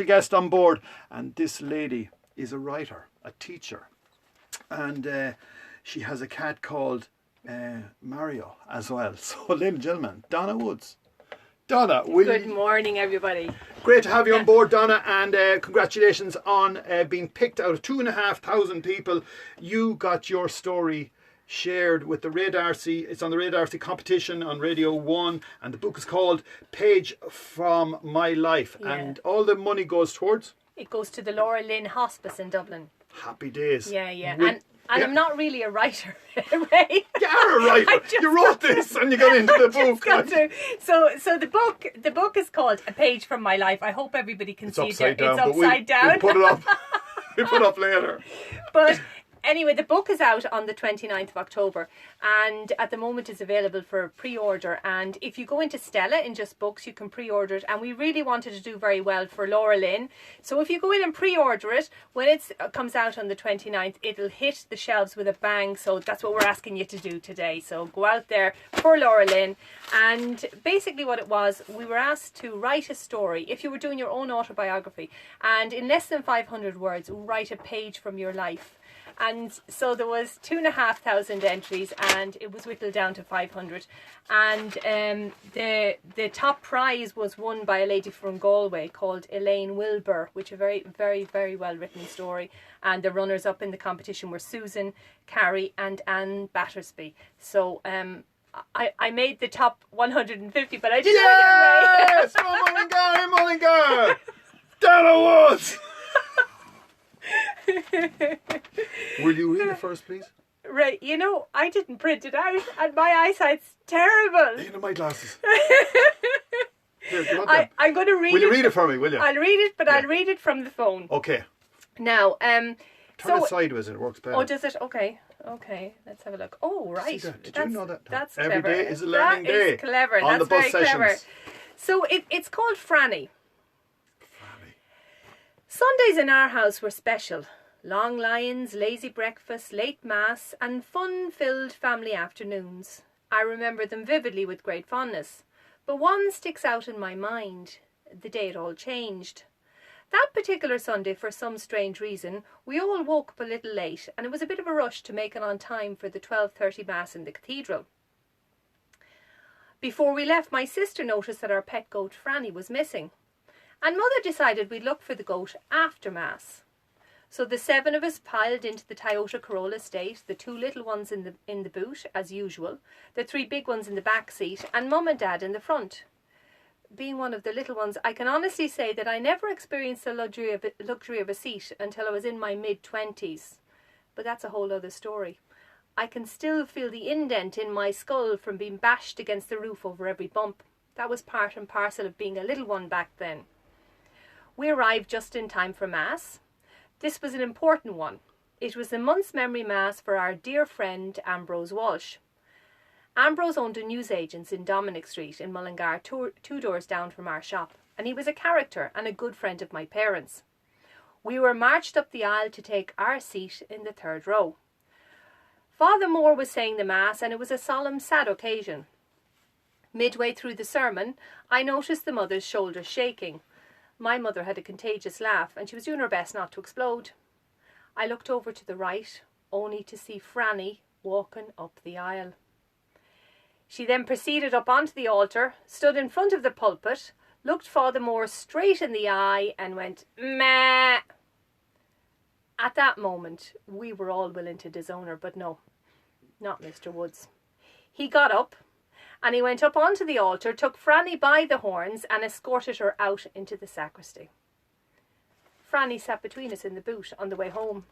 guest on board, and this lady is a writer, a teacher, and she has a cat called Mario as well. So, ladies and gentlemen, Donna Woods. Donna, good morning, everybody. Great to have you on board, Donna, and congratulations on being picked out of 2,500 people. You got your story shared with the Ray D'Arcy. It's on the Ray D'Arcy competition on Radio 1, and the book is called Page from My Life. Yeah. And all the money goes towards? It goes to the Laura Lynn Hospice in Dublin. Happy days. Yeah. And I'm not really a writer, Ray. You are a writer. You wrote this and you got into the book. So the book is called A Page from My Life. I hope everybody can see it. It's upside down. We'll put it up. We'll put it up later. But anyway, the book is out on the 29th of October, and at the moment is available for pre-order. And if you go into Stella in Just Books, you can pre-order it. And we really wanted to do very well for Laura Lynn. So if you go in and pre-order it, when it comes out on the 29th, it'll hit the shelves with a bang. So that's what we're asking you to do today. So go out there for Laura Lynn. And basically what it was, we were asked to write a story. If you were doing your own autobiography, and in less than 500 words, write a page from your life. And so there was 2,500 entries, and it was whittled down to 500. And the top prize was won by a lady from Galway called Elaine Wilbur, which is a very, very, very well written story. And the runners up in the competition were Susan, Carrie, and Anne Battersby. So I made the top 150, but I didn't win it, Ray. Mullingar! Donna Woods! Will you read it first, please? Right, I didn't print it out, and my eyesight's terrible. You know my glasses. Here, I'm going to read it. Will you read it for me, will you? I'll read it, but I'll read it from the phone. Okay. Now, turn it sideways and it works better. Oh, does it? Okay, let's have a look. Oh, right. Did you know that? That's Every clever. day is a learning day. That is clever. On That's the bus very clever. sessions. So it's called Franny. Sundays in our house were special. Long lions, lazy breakfasts, late mass, and fun-filled family afternoons. I remember them vividly with great fondness. But one sticks out in my mind, the day it all changed. That particular Sunday, for some strange reason, we all woke up a little late, and it was a bit of a rush to make it on time for the 12:30 mass in the cathedral. Before we left, my sister noticed that our pet goat Franny was missing. And Mother decided we'd look for the goat after Mass. So the 7 of us piled into the Toyota Corolla estate, the 2 little ones in the boot, as usual, the 3 big ones in the back seat, and Mum and Dad in the front. Being one of the little ones, I can honestly say that I never experienced the luxury of a seat until I was in my mid-20s. But that's a whole other story. I can still feel the indent in my skull from being bashed against the roof over every bump. That was part and parcel of being a little one back then. We arrived just in time for Mass. This was an important one. It was the month's memory Mass for our dear friend Ambrose Walsh. Ambrose owned a newsagent's in Dominic Street in Mullingar, 2 doors down from our shop, and he was a character and a good friend of my parents. We were marched up the aisle to take our seat in the 3rd row. Father Moore was saying the Mass, and it was a solemn, sad occasion. Midway through the sermon, I noticed the mother's shoulders shaking. My mother had a contagious laugh, and she was doing her best not to explode. I looked over to the right, only to see Franny walking up the aisle. She then proceeded up onto the altar, stood in front of the pulpit, looked Father Moore straight in the eye, and went, "Meh." At that moment, we were all willing to disown her, but no, not Mr. Woods. He got up, and he went up onto the altar, took Franny by the horns, and escorted her out into the sacristy. Franny sat between us in the boot on the way home.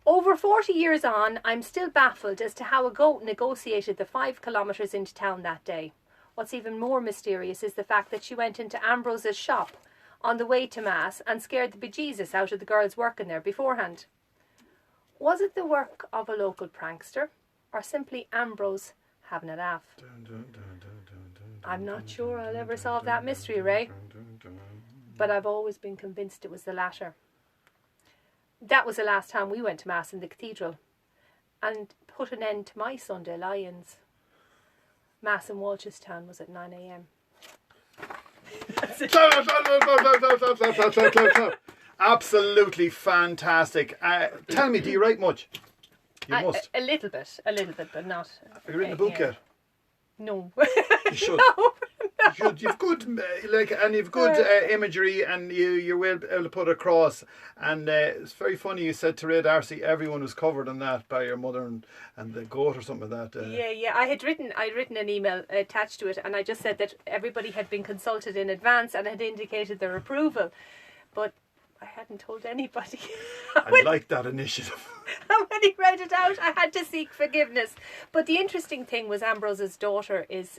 Over 40 years on, I'm still baffled as to how a goat negotiated the 5 kilometres into town that day. What's even more mysterious is the fact that she went into Ambrose's shop on the way to Mass and scared the bejesus out of the girls working there beforehand. Was it the work of a local prankster, or simply Ambrose having a laugh? I'm not sure I'll ever solve that mystery, Ray, but I've always been convinced it was the latter. That was the last time we went to Mass in the cathedral, and put an end to my Sunday lions. Mass in Walchestown was at 9 a.m. Absolutely fantastic. Tell me, do you write much? You must. A little bit, but not. Have you written a book yet? No. You should. No. You've good you've good imagery, and you're well able to put it across. And it's very funny. You said to Ray Darcy, everyone was covered in that by your mother and the goat or something like that. Yeah. I'd written an email attached to it, and I just said that everybody had been consulted in advance and had indicated their approval, but I hadn't told anybody. I like that initiative. And when he read it out, I had to seek forgiveness. But the interesting thing was Ambrose's daughter is,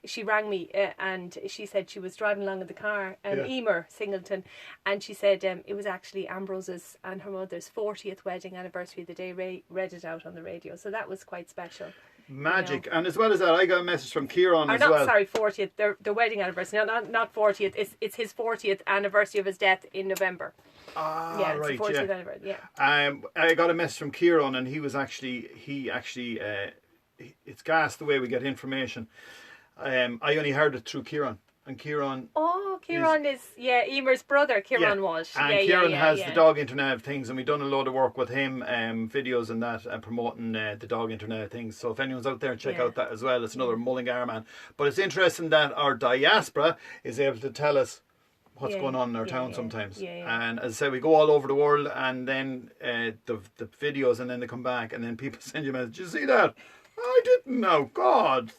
she rang me and she said she was driving along in the car, Emer Singleton, and she said it was actually Ambrose's and her mother's 40th wedding anniversary the day Ray read it out on the radio. So that was quite special. Magic. And as well as that, I got a message from Kieran as well. 40th, their wedding anniversary. No, not 40th. It's his 40th anniversary of his death in November. Right, it's the 40th anniversary. Yeah. I got a message from Kieran, and he it's gas the way we get information. I only heard it through Kieran. And Kieran... Oh, Kieran is Emer's brother, Kieran was. And Kieran has the dog internet things, and we've done a lot of work with him, videos and that, and promoting the dog internet things. So if anyone's out there, check out that as well. It's another Mullingar man. But it's interesting that our diaspora is able to tell us what's going on in our town sometimes. And as I say, we go all over the world, and then the videos, and then they come back, and then people send you a message, did you see that? I didn't know. God,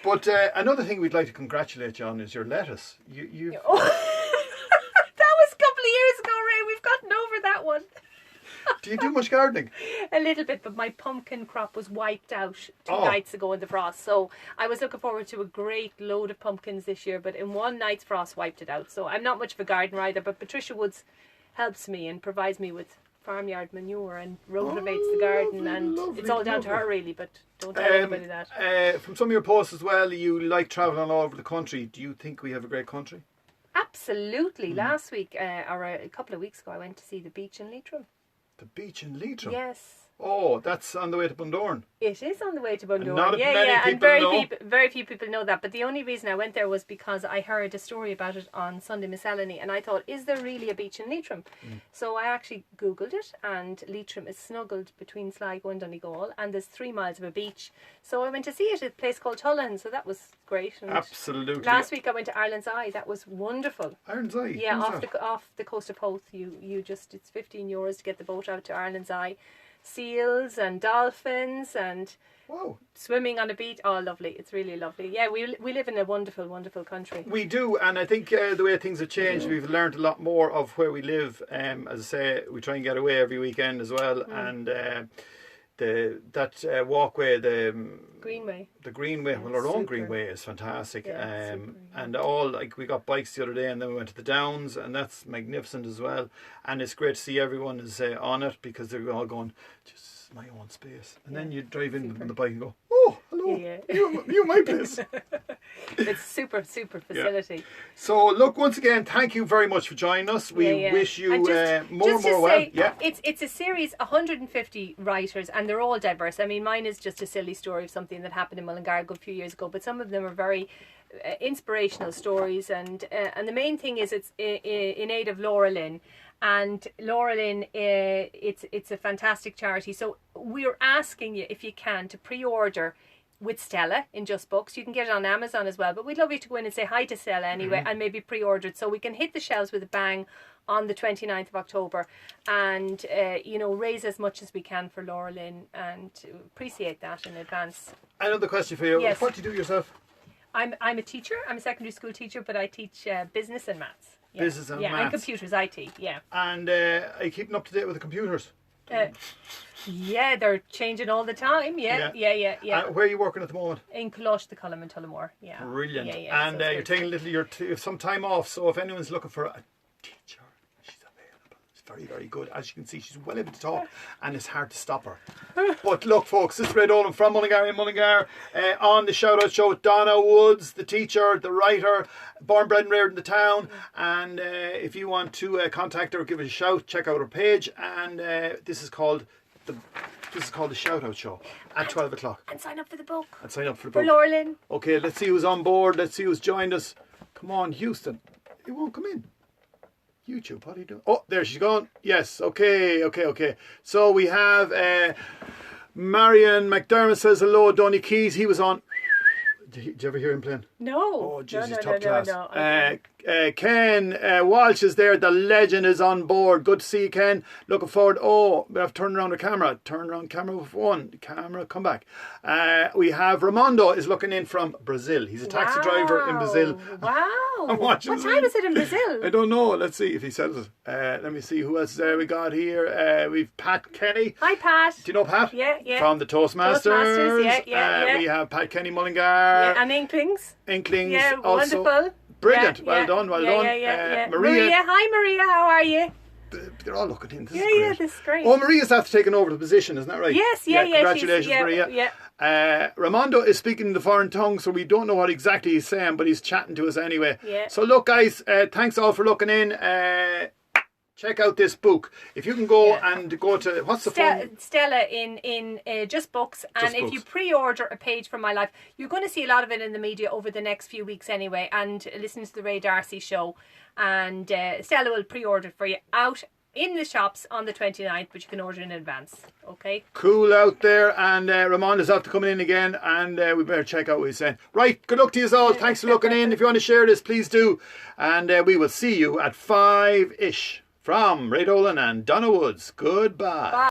But another thing we'd like to congratulate you on is your lettuce. You that was a couple of years ago, Ray. We've gotten over that one. Do you do much gardening? A little bit, but my pumpkin crop was wiped out two nights ago in the frost. So I was looking forward to a great load of pumpkins this year, but in one night's frost wiped it out. So I'm not much of a gardener either, but Patricia Woods helps me and provides me with farmyard manure and rotivates the garden, and it's all down to her really, but don't tell anybody that. From some of your posts as well, you like travelling all over the country. Do you think we have a great country? Absolutely. Last week, or a couple of weeks ago, I went to see the beach in Leitrim. The beach in Leitrim? Yes. Oh, that's on the way to Bundoran. It is on the way to Bundoran. Not many people know. Very few people know that. But the only reason I went there was because I heard a story about it on Sunday Miscellany, and I thought, is there really a beach in Leitrim? So I actually Googled it, and Leitrim is snuggled between Sligo and Donegal, and there's 3 miles of a beach. So I went to see it at a place called Tullen, so that was great. And absolutely. Last week I went to Ireland's Eye. That was wonderful. Ireland's Eye? Yeah, off the coast of Howth. It's €15 to get the boat out to Ireland's Eye. Seals and dolphins and swimming on a beach. Oh, lovely. It's really lovely. Yeah, we live in a wonderful, wonderful country. We do, and I think the way things have changed, we've learned a lot more of where we live. As I say, we try and get away every weekend as well, and that walkway, the Greenway, well, our own Greenway is fantastic, and all, like, we got bikes the other day, and then we went to the Downs, and that's magnificent as well, and it's great to see everyone is on it, because they're all going, just my own space, and then you drive in on the bike and go, oh, hello, you my place. It's super facility. So look, once again, thank you very much for joining us. We wish you more well. It's a series, 150 writers, and they're all diverse. I mean, mine is just a silly story of something that happened in Mullingar a good few years ago, but some of them are very inspirational stories, and the main thing is it's in aid of Laura Lynn. And Laura Lynn, it's a fantastic charity. So we're asking you, if you can, to pre-order with Stella in Just Books. You can get it on Amazon as well, but we'd love you to go in and say hi to Stella anyway, and maybe pre-order it so we can hit the shelves with a bang on the 29th of October, and raise as much as we can for Laura Lynn, and appreciate that in advance. Another question for you. Yes. What do you do yourself? I'm a teacher. I'm a secondary school teacher, but I teach business and maths. Business and maths. And computers, IT, And are you keeping up to date with the computers? They're changing all the time. Yeah. Where are you working at the moment? In Colosh, the Column in Tullamore. Yeah. Brilliant. And so you're taking some time off. So if anyone's looking for a teacher, she's available. She's very, very good. As you can see, she's well able to talk, and it's hard to stop her. But look, folks, this is Ray Dolan from Mullingar in Mullingar, on the Shout Out Show with Donna Woods, the teacher, the writer, born, bred and reared in the town. And if you want to contact her, give us a shout, check out her page. And this is called the Shout Out Show at 12 o'clock. And sign up for the book. For Laura Lynn. Okay, let's see who's on board. Let's see who's joined us. Come Come on, Houston. It won't come in. YouTube, what are you doing? Oh, there she's gone. Yes, okay. So we have Marion McDermott says hello, Donny Keys. He was on. Did you ever hear him playing? No. Oh, jeez, he's top class. No. Okay. Ken Walsh is there. The legend is on board. Good to see you, Ken. Looking forward. Oh, we have to turn around the camera. Turn around camera with one. Camera, come back. We have Ramondo is looking in from Brazil. He's a taxi driver in Brazil. Wow. I'm watching what time is it in Brazil? I don't know. Let's see if he says it. Let me see who else we got here. We've Pat Kenny. Hi, Pat. Do you know Pat? Yeah. From the Toastmasters. Yeah. We have Pat Kenny Mullingar. Yeah, and Inklings. Yeah, also. Wonderful. Brilliant. Well done. Yeah. Maria. Hi, Maria. How are you? They're all looking in. This this is great. Oh, Maria's after taking over the position, isn't that right? Yes, Congratulations, Maria. Yeah. Ramondo is speaking the foreign tongue, so we don't know what exactly he's saying, but he's chatting to us anyway. Yeah. So look, guys, thanks all for looking in. Check out this book. If you can go and go to what's the phone? Stella in Just Books, and if you pre-order A Page from My Life, you're going to see a lot of it in the media over the next few weeks anyway, and listen to the Ray Darcy show, and Stella will pre-order it for you out in the shops on the 29th, but you can order in advance. Okay. Cool out there, and Ramonda's after coming in again, and we better check out what he's saying. Right, good luck to you all. Thanks for looking in. If you want to share this, please do, and we will see you at 5-ish. From Ray Dolan and Donna Woods. Goodbye. Bye.